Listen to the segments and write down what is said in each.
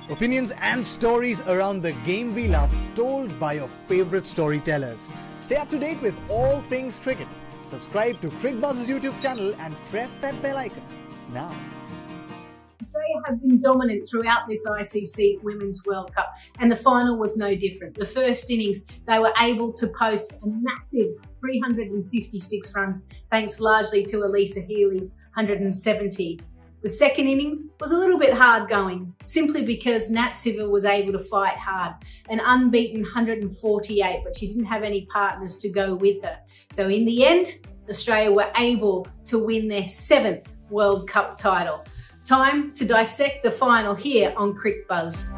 Opinions and stories around the game we love, told by your favorite storytellers. Stay up to date with all things cricket. Subscribe to Cricbuzz's YouTube channel and press that bell icon now. Australia have been dominant throughout this ICC Women's World Cup, and the final was no different. The first innings, they were able to post a massive 356 runs, thanks largely to Alyssa Healy's 170. The second innings was a little bit hard going, simply because Nat Siver was able to fight hard. An unbeaten 148, but she didn't have any partners to go with her. So in the end, Australia were able to win their 7th World Cup title. Time to dissect the final here on Cricbuzz.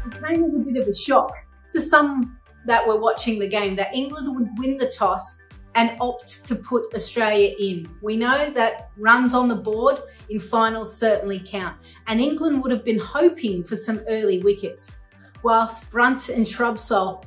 It came as a bit of a shock to some that were watching the game that England would win the toss and opt to put Australia in. We know that runs on the board in finals certainly count, and England would have been hoping for some early wickets. Whilst Brunt and Shrubsole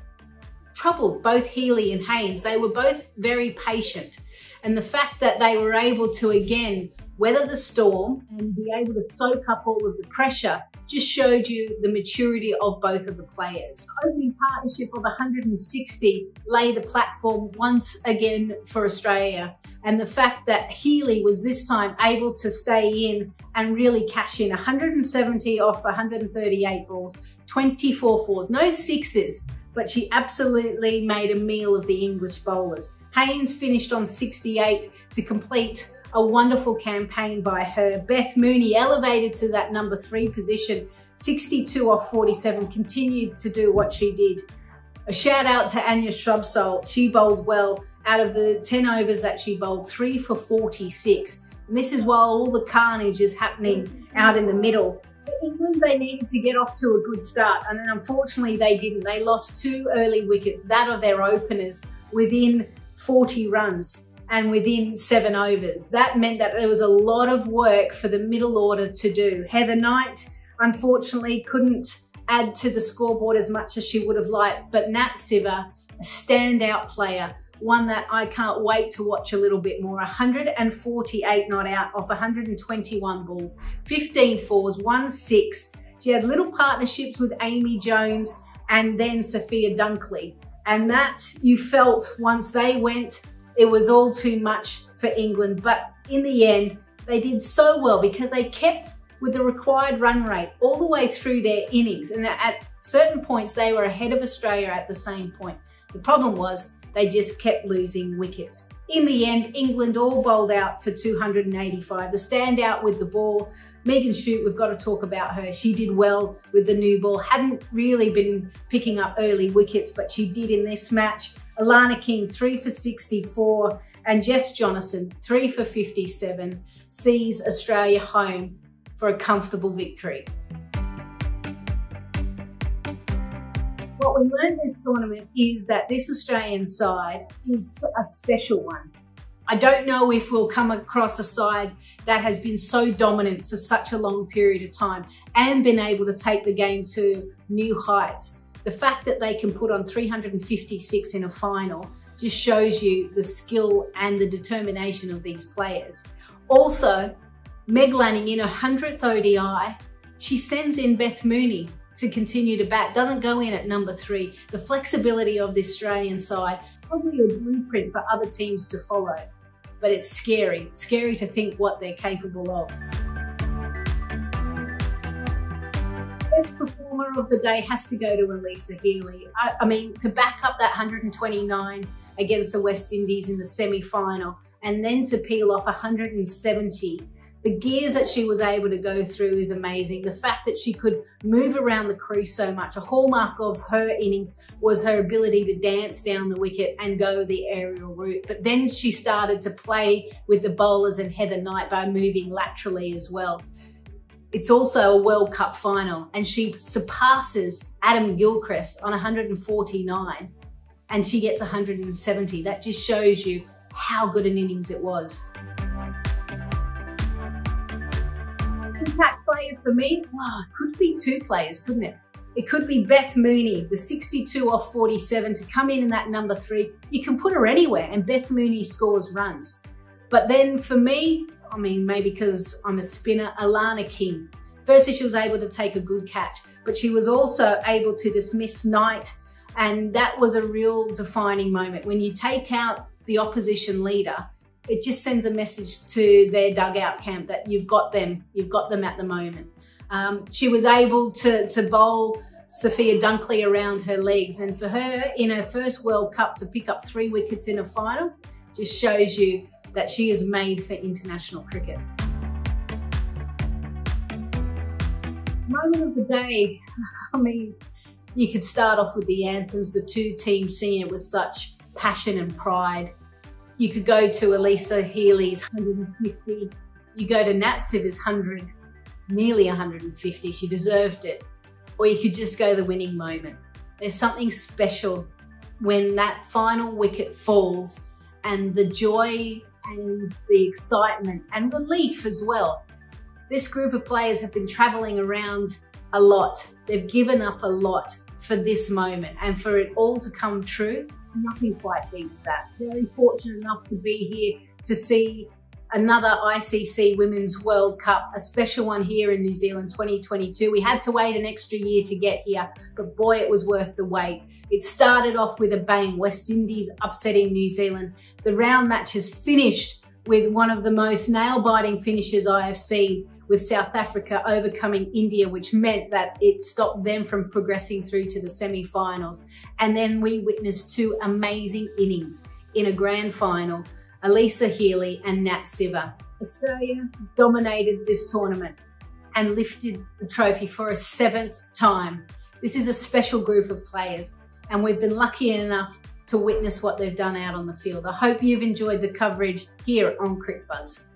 troubled both Healy and Haynes, they were both very patient. And the fact that they were able to again weather the storm and be able to soak up all of the pressure just showed you the maturity of both of the players. The opening partnership of 160 lay the platform once again for Australia. And the fact that Healy was this time able to stay in and really cash in 170 off 138 balls, 24 fours, no sixes, but she absolutely made a meal of the English bowlers. Haynes finished on 68 to complete a wonderful campaign by her. Beth Mooney elevated to that number 3 position, 62 off 47, continued to do what she did. A shout out to Anya Shrubsole. She bowled well. Out of the 10 overs that she bowled, 3 for 46. And this is while all the carnage is happening out in the middle. For England, they needed to get off to a good start, and unfortunately they didn't. They lost 2 early wickets, that of their openers, within 40 runs and within 7 overs. That meant that there was a lot of work for the middle order to do. Heather Knight, unfortunately, couldn't add to the scoreboard as much as she would have liked, but Nat Siver, a standout player, one that I can't wait to watch a little bit more. 148 not out off 121 balls, 15 fours, 1 6. She had little partnerships with Amy Jones and then Sophia Dunkley. And that you felt once they went, it was all too much for England. But in the end, they did so well because they kept with the required run rate all the way through their innings. And at certain points, they were ahead of Australia at the same point. The problem was they just kept losing wickets. In the end, England all bowled out for 285. The standout with the ball, Megan Shute, we've got to talk about her. She did well with the new ball. Hadn't really been picking up early wickets, but she did in this match. Alana King, 3 for 64, and Jess Jonathan, 3 for 57, sees Australia home for a comfortable victory. What we learned this tournament is that this Australian side is a special one. I don't know if we'll come across a side that has been so dominant for such a long period of time and been able to take the game to new heights. The fact that they can put on 356 in a final just shows you the skill and the determination of these players. Also, Meg Lanning in her 100th ODI, she sends in Beth Mooney to continue to bat, doesn't go in at number 3. The flexibility of the Australian side, probably a blueprint for other teams to follow. But it's scary. It's scary to think what they're capable of. Best performer of the day has to go to Alyssa Healy. I mean, to back up that 129 against the West Indies in the semi-final and then to peel off 170. The gears that she was able to go through is amazing. The fact that she could move around the crease so much, a hallmark of her innings was her ability to dance down the wicket and go the aerial route. But then she started to play with the bowlers and Heather Knight by moving laterally as well. It's also a World Cup final, and she surpasses Adam Gilchrist on 149 and she gets 170. That just shows you how good an innings it was. Impact player for me, it could be 2 players, couldn't it? It could be Beth Mooney, the 62 off 47 to come in that number 3. You can put her anywhere and Beth Mooney scores runs. But then for me, I mean, maybe because I'm a spinner, Alana King. Firstly, she was able to take a good catch, but she was also able to dismiss Knight, and that was a real defining moment. When you take out the opposition leader, it just sends a message to their dugout camp that you've got them at the moment. She was able to bowl Sophia Dunkley around her legs, and for her, in her first World Cup, to pick up 3 wickets in a final just shows you that she is made for international cricket. Moment of the day, I mean, you could start off with the anthems, the 2 teams singing it with such passion and pride. You could go to Alyssa Healy's 150. You go to Nat Siver's 100, nearly 150. She deserved it. Or you could just go the winning moment. There's something special when that final wicket falls, and the joy and the excitement and relief as well. This group of players have been traveling around a lot. They've given up a lot for this moment, and for it all to come true, nothing quite beats that. Very fortunate enough to be here to see another ICC Women's World Cup, a special one here in New Zealand 2022. We had to wait an extra year to get here, but boy, it was worth the wait. It started off with a bang, West Indies upsetting New Zealand. The round match has finished with one of the most nail-biting finishes I have seen, with South Africa overcoming India, which meant that it stopped them from progressing through to the semi-finals. And then we witnessed 2 amazing innings in a grand final, Alyssa Healy and Nat Siver. Australia dominated this tournament and lifted the trophy for a 7th time. This is a special group of players, and we've been lucky enough to witness what they've done out on the field. I hope you've enjoyed the coverage here on Cricbuzz.